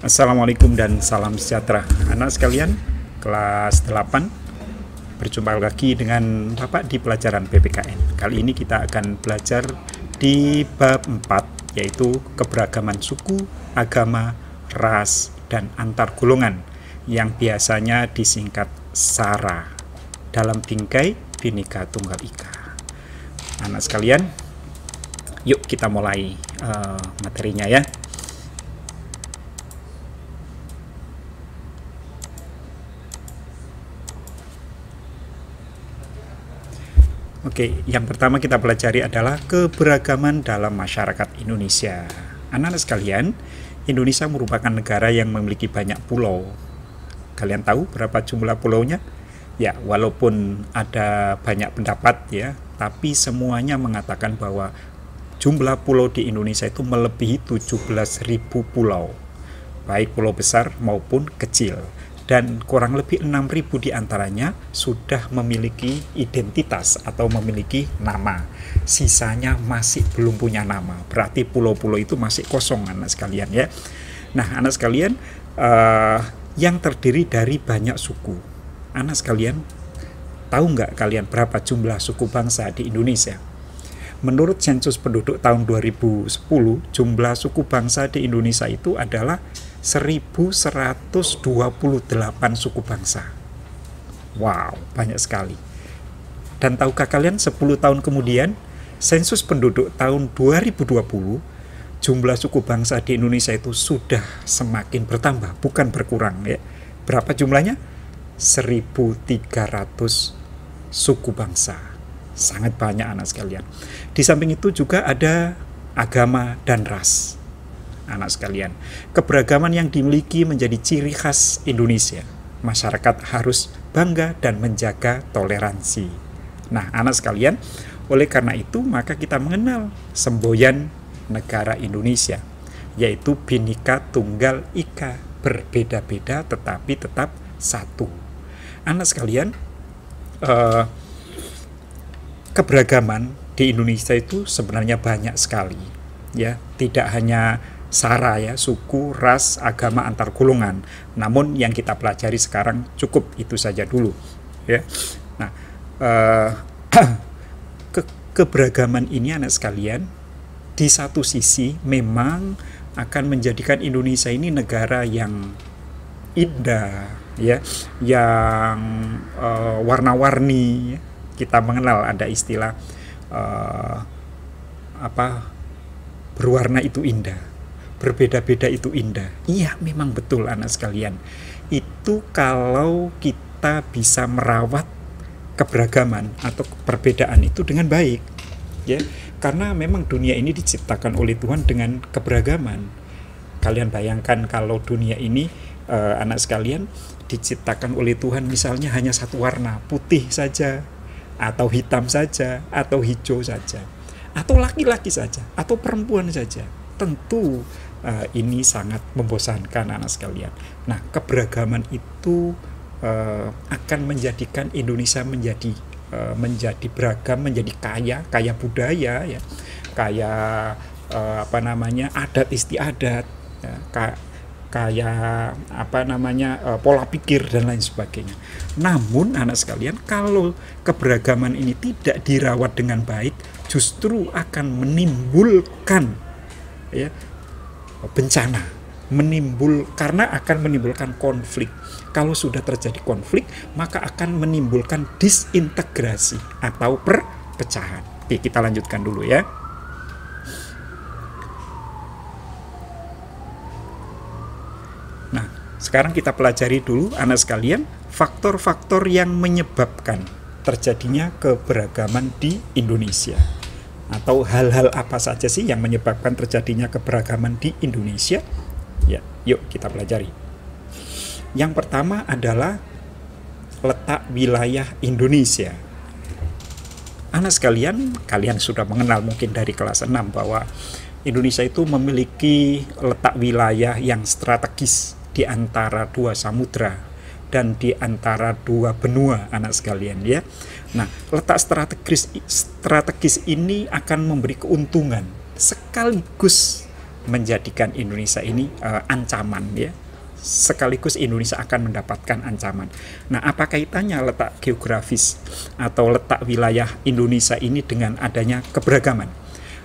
Assalamualaikum dan salam sejahtera anak sekalian kelas 8. Berjumpa lagi dengan Bapak di pelajaran PPKN. Kali ini kita akan belajar di bab 4, yaitu keberagaman suku, agama, ras, dan antar golongan yang biasanya disingkat SARA dalam bingkai Bhinneka Tunggal Ika. Anak sekalian, yuk kita mulai materinya ya. Oke, yang pertama kita pelajari adalah keberagaman dalam masyarakat Indonesia. Anak-anak sekalian, Indonesia merupakan negara yang memiliki banyak pulau. Kalian tahu berapa jumlah pulaunya? Ya, walaupun ada banyak pendapat ya, tapi semuanya mengatakan bahwa jumlah pulau di Indonesia itu melebihi 17.000 pulau, baik pulau besar maupun kecil. Dan kurang lebih 6.000 diantaranya sudah memiliki identitas atau memiliki nama. Sisanya masih belum punya nama. Berarti pulau-pulau itu masih kosong, anak sekalian ya. Nah, anak sekalian, yang terdiri dari banyak suku. Anak sekalian, tahu nggak kalian berapa jumlah suku bangsa di Indonesia? Menurut sensus penduduk tahun 2010, jumlah suku bangsa di Indonesia itu adalah 1.128 suku bangsa. Wow, banyak sekali. Dan tahukah kalian 10 tahun kemudian, sensus penduduk tahun 2020, jumlah suku bangsa di Indonesia itu sudah semakin bertambah, bukan berkurang ya. Berapa jumlahnya? 1.300 suku bangsa. Sangat banyak anak sekalian. Di samping itu juga ada agama dan ras. Anak sekalian, keberagaman yang dimiliki menjadi ciri khas Indonesia. Masyarakat harus bangga dan menjaga toleransi. Nah, anak sekalian, oleh karena itu maka kita mengenal semboyan negara Indonesia, yaitu Bhinneka Tunggal Ika, berbeda-beda tetapi tetap satu. Anak sekalian, keberagaman di Indonesia itu sebenarnya banyak sekali, ya, tidak hanya SARA ya, suku, ras, agama, antar golongan. Namun yang kita pelajari sekarang cukup itu saja dulu ya. Nah, keberagaman ini anak sekalian, di satu sisi memang akan menjadikan Indonesia ini negara yang indah ya, yang warna-warni ya. Kita mengenal ada istilah berwarna itu indah, berbeda-beda itu indah. Iya, memang betul anak sekalian. Itu kalau kita bisa merawat keberagaman atau perbedaan itu dengan baik, ya. Karena memang dunia ini diciptakan oleh Tuhan dengan keberagaman. Kalian bayangkan kalau dunia ini, anak sekalian, diciptakan oleh Tuhan misalnya hanya satu warna, putih saja, atau hitam saja, atau hijau saja, atau laki-laki saja, atau perempuan saja. Tentu ini sangat membosankan anak sekalian. Nah, keberagaman itu akan menjadikan Indonesia menjadi beragam, menjadi kaya budaya ya, kaya adat istiadat, ya, kaya pola pikir dan lain sebagainya. Namun anak sekalian, kalau keberagaman ini tidak dirawat dengan baik, justru akan menimbulkan ya bencana, karena akan menimbulkan konflik. Kalau sudah terjadi konflik, maka akan menimbulkan disintegrasi atau perpecahan. Oke, kita lanjutkan dulu ya. Nah, sekarang kita pelajari dulu anak sekalian faktor-faktor yang menyebabkan terjadinya keberagaman di Indonesia. Atau hal-hal apa saja sih yang menyebabkan terjadinya keberagaman di Indonesia? Ya, yuk kita pelajari. Yang pertama adalah letak wilayah Indonesia. Anak sekalian, kalian sudah mengenal mungkin dari kelas 6 bahwa Indonesia itu memiliki letak wilayah yang strategis di antara dua samudra dan di antara dua benua anak sekalian ya. Nah, letak strategis ini akan memberi keuntungan sekaligus menjadikan Indonesia ini ancaman ya. Sekaligus Indonesia akan mendapatkan ancaman. Nah, apa kaitannya letak geografis atau letak wilayah Indonesia ini dengan adanya keberagaman?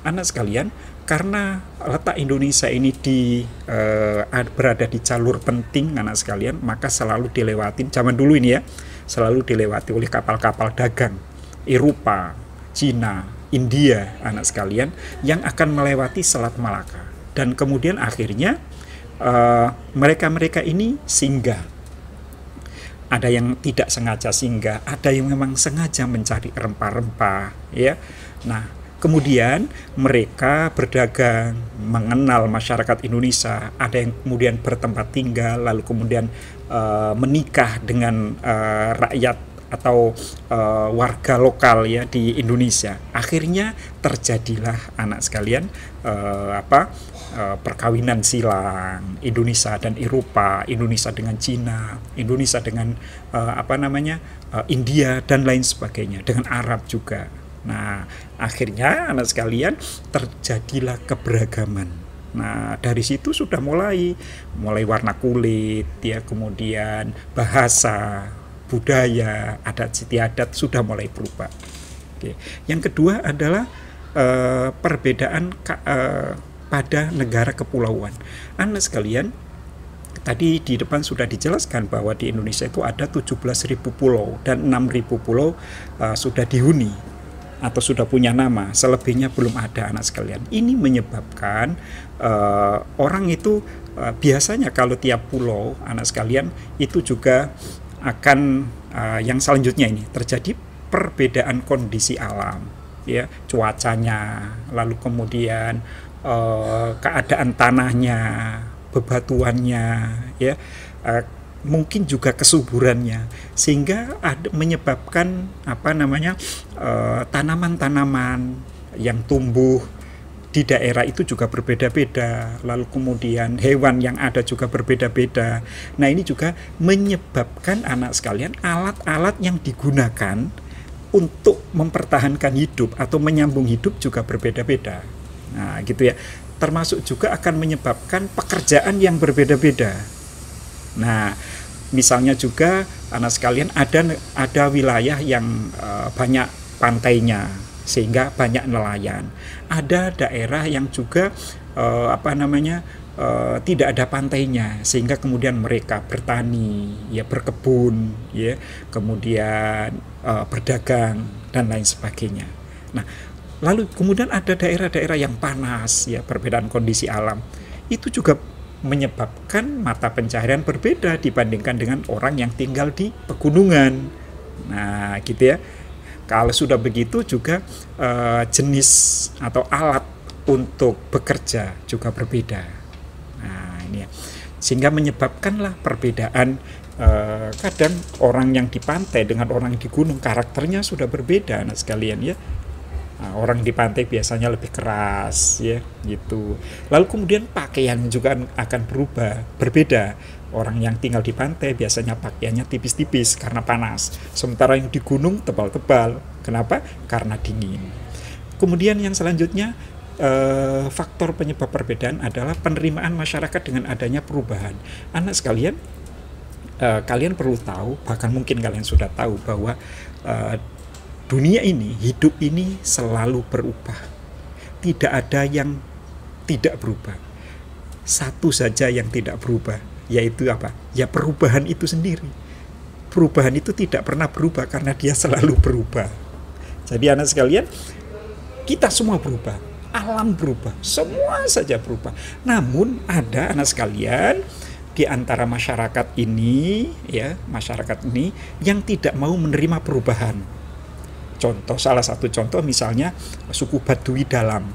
Anak sekalian, karena letak Indonesia ini berada di jalur penting, anak sekalian, maka selalu dilewatin, zaman dulu ini ya, selalu dilewati oleh kapal-kapal dagang Eropa, Cina, India, anak sekalian, yang akan melewati Selat Malaka. Dan kemudian akhirnya mereka-mereka ini singgah. Ada yang tidak sengaja singgah, ada yang memang sengaja mencari rempah-rempah, ya. Nah, kemudian mereka berdagang, mengenal masyarakat Indonesia, ada yang kemudian bertempat tinggal, lalu kemudian menikah dengan rakyat atau warga lokal ya di Indonesia. Akhirnya terjadilah anak sekalian perkawinan silang Indonesia dan Eropa, Indonesia dengan Cina, Indonesia dengan India dan lain sebagainya, dengan Arab juga. Nah, akhirnya anak sekalian terjadilah keberagaman. Nah, dari situ sudah mulai warna kulit ya, kemudian bahasa, budaya, adat istiadat sudah mulai berubah. Oke. Yang kedua adalah perbedaan pada negara kepulauan. Anak sekalian, tadi di depan sudah dijelaskan bahwa di Indonesia itu ada 17.000 pulau dan 6.000 pulau sudah dihuni atau sudah punya nama, selebihnya belum ada anak sekalian. Ini menyebabkan orang itu biasanya kalau tiap pulau anak sekalian itu juga akan yang selanjutnya ini terjadi perbedaan kondisi alam ya, cuacanya, lalu kemudian keadaan tanahnya, bebatuannya ya, mungkin juga kesuburannya, sehingga menyebabkan tanaman-tanaman yang tumbuh di daerah itu juga berbeda-beda, lalu kemudian hewan yang ada juga berbeda-beda. Nah, ini juga menyebabkan anak sekalian alat-alat yang digunakan untuk mempertahankan hidup atau menyambung hidup juga berbeda-beda. Nah, gitu ya. Termasuk juga akan menyebabkan pekerjaan yang berbeda-beda. Nah, misalnya juga anak sekalian ada wilayah yang banyak pantainya sehingga banyak nelayan. Ada daerah yang juga tidak ada pantainya sehingga kemudian mereka bertani, ya berkebun, ya kemudian berdagang dan lain sebagainya. Nah, lalu kemudian ada daerah-daerah yang panas, ya perbedaan kondisi alam. Itu juga menyebabkan mata pencaharian berbeda dibandingkan dengan orang yang tinggal di pegunungan. Nah, gitu ya. Kalau sudah begitu juga jenis atau alat untuk bekerja juga berbeda. Nah, ini ya. Sehingga menyebabkanlah perbedaan, kadang orang yang di pantai dengan orang di gunung karakternya sudah berbeda, anak sekalian ya. Nah, orang di pantai biasanya lebih keras ya gitu. Lalu kemudian pakaian juga akan berbeda. Orang yang tinggal di pantai biasanya pakaiannya tipis-tipis karena panas, sementara yang di gunung tebal-tebal. Kenapa? Karena dingin. Kemudian yang selanjutnya, faktor penyebab perbedaan adalah penerimaan masyarakat dengan adanya perubahan. Anak sekalian, kalian perlu tahu, bahkan mungkin kalian sudah tahu bahwa dunia ini, hidup ini selalu berubah. Tidak ada yang tidak berubah. Satu saja yang tidak berubah, yaitu apa? Ya perubahan itu sendiri. Perubahan itu tidak pernah berubah karena dia selalu berubah. Jadi anak sekalian, kita semua berubah. Alam berubah, semua saja berubah. Namun ada anak sekalian di antara masyarakat ini, ya masyarakat ini yang tidak mau menerima perubahan. Contoh, salah satu contoh misalnya suku Baduy Dalam.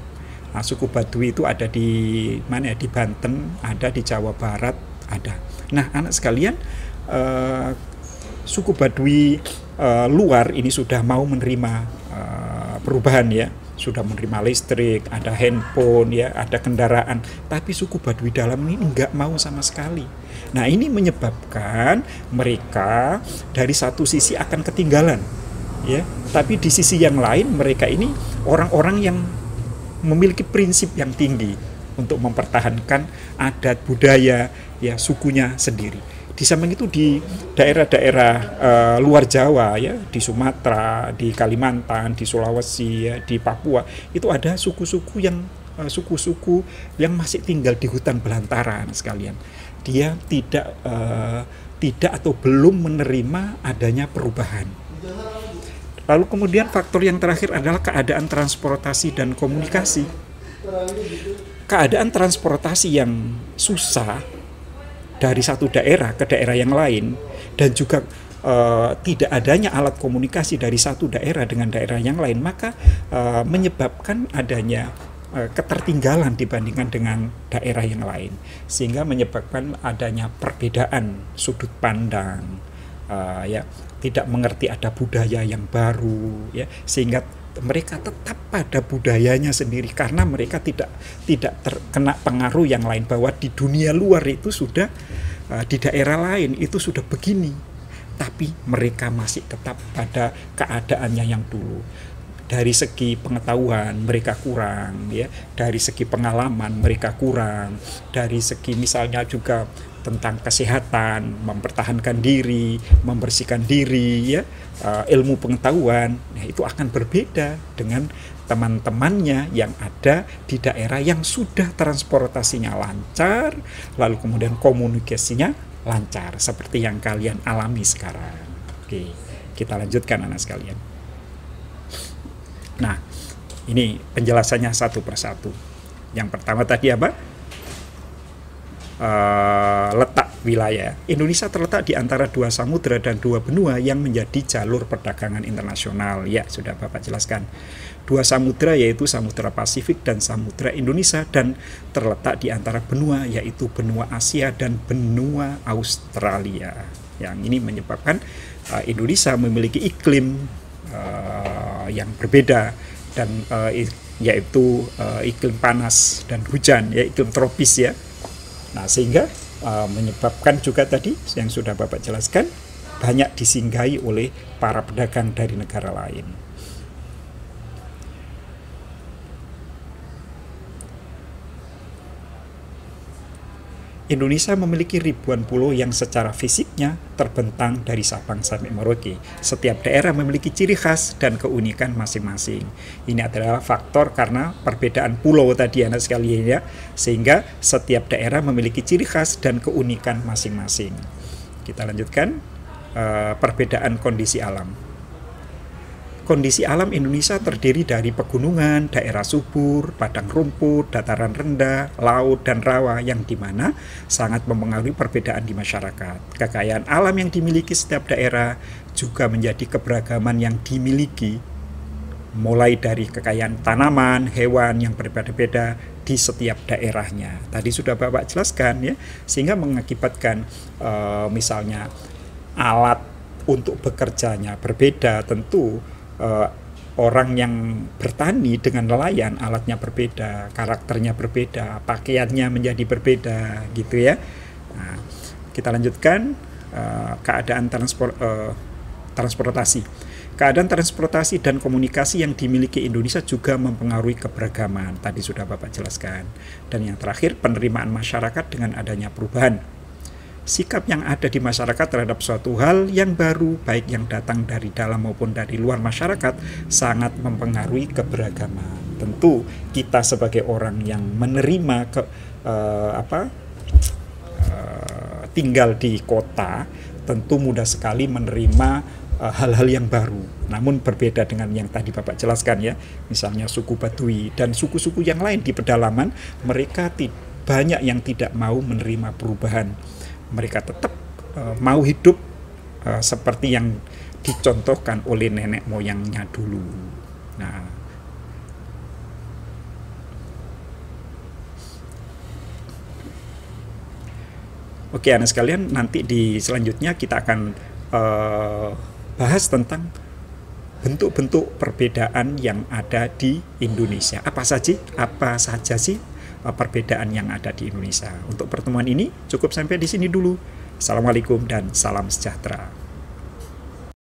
Nah, suku Baduy itu ada di mana ya? Di Banten, ada di Jawa Barat, ada. Nah, anak sekalian, suku Baduy luar ini sudah mau menerima perubahan ya, sudah menerima listrik, ada handphone ya, ada kendaraan. Tapi suku Baduy Dalam ini enggak mau sama sekali. Nah, ini menyebabkan mereka dari satu sisi akan ketinggalan. Ya, tapi di sisi yang lain mereka ini orang-orang yang memiliki prinsip yang tinggi. untuk mempertahankan adat budaya ya sukunya sendiri. Di samping itu di daerah-daerah luar Jawa ya, di Sumatera, di Kalimantan, di Sulawesi ya, di Papua itu ada suku-suku yang masih tinggal di hutan belantara sekalian. Dia tidak atau belum menerima adanya perubahan. Lalu kemudian faktor yang terakhir adalah keadaan transportasi dan komunikasi. Keadaan transportasi yang susah dari satu daerah ke daerah yang lain, dan juga tidak adanya alat komunikasi dari satu daerah dengan daerah yang lain, maka menyebabkan adanya ketertinggalan dibandingkan dengan daerah yang lain, sehingga menyebabkan adanya perbedaan sudut pandang, ya tidak mengerti ada budaya yang baru, ya sehingga mereka tetap pada budayanya sendiri karena mereka tidak terkena pengaruh yang lain, bahwa di dunia luar itu sudah di daerah lain itu sudah begini, tapi mereka masih tetap pada keadaannya yang dulu. Dari segi pengetahuan mereka kurang, ya, dari segi pengalaman mereka kurang, dari segi misalnya juga tentang kesehatan, mempertahankan diri, membersihkan diri, ya, ilmu pengetahuan, nah itu akan berbeda dengan teman-temannya yang ada di daerah yang sudah transportasinya lancar, lalu kemudian komunikasinya lancar, seperti yang kalian alami sekarang. Oke, kita lanjutkan anak sekalian. Nah, ini penjelasannya satu persatu. Yang pertama tadi apa? Letak wilayah. Indonesia terletak di antara dua samudra dan dua benua yang menjadi jalur perdagangan internasional. Ya, sudah Bapak jelaskan. Dua samudra yaitu Samudra Pasifik dan Samudra Indonesia, dan terletak di antara benua yaitu benua Asia dan benua Australia. Yang ini menyebabkan Indonesia memiliki iklim yang berbeda, dan yaitu iklim panas dan hujan, ya iklim tropis ya. Nah, sehingga menyebabkan juga tadi yang sudah Bapak jelaskan, banyak disinggahi oleh para pedagang dari negara lain. Indonesia memiliki ribuan pulau yang secara fisiknya terbentang dari Sabang sampai Merauke. Setiap daerah memiliki ciri khas dan keunikan masing-masing. Ini adalah faktor karena perbedaan pulau tadi anak sekalian ya, sehingga setiap daerah memiliki ciri khas dan keunikan masing-masing. Kita lanjutkan perbedaan kondisi alam. Kondisi alam Indonesia terdiri dari pegunungan, daerah subur, padang rumput, dataran rendah, laut, dan rawa yang dimana sangat mempengaruhi perbedaan di masyarakat. Kekayaan alam yang dimiliki setiap daerah juga menjadi keberagaman yang dimiliki, mulai dari kekayaan tanaman, hewan yang berbeda-beda di setiap daerahnya. Tadi sudah Bapak jelaskan ya, sehingga mengakibatkan misalnya alat untuk bekerjanya berbeda. Tentu orang yang bertani dengan nelayan alatnya berbeda, karakternya berbeda, pakaiannya menjadi berbeda gitu ya. Nah, kita lanjutkan keadaan transportasi. Keadaan transportasi dan komunikasi yang dimiliki Indonesia juga mempengaruhi keberagaman. Tadi sudah Bapak jelaskan. Dan yang terakhir, penerimaan masyarakat dengan adanya perubahan. Sikap yang ada di masyarakat terhadap suatu hal yang baru, baik yang datang dari dalam maupun dari luar masyarakat, sangat mempengaruhi keberagaman. Tentu kita sebagai orang yang menerima tinggal di kota, tentu mudah sekali menerima hal-hal yang baru. Namun berbeda dengan yang tadi Bapak jelaskan ya, misalnya suku Baduy dan suku-suku yang lain di pedalaman, mereka banyak yang tidak mau menerima perubahan. Mereka tetap mau hidup seperti yang dicontohkan oleh nenek moyangnya dulu. Nah, oke anak sekalian, nanti di selanjutnya kita akan bahas tentang bentuk-bentuk perbedaan yang ada di Indonesia. Apa saja sih perbedaan yang ada di Indonesia. Untuk pertemuan ini cukup sampai di sini dulu. Assalamualaikum dan salam sejahtera.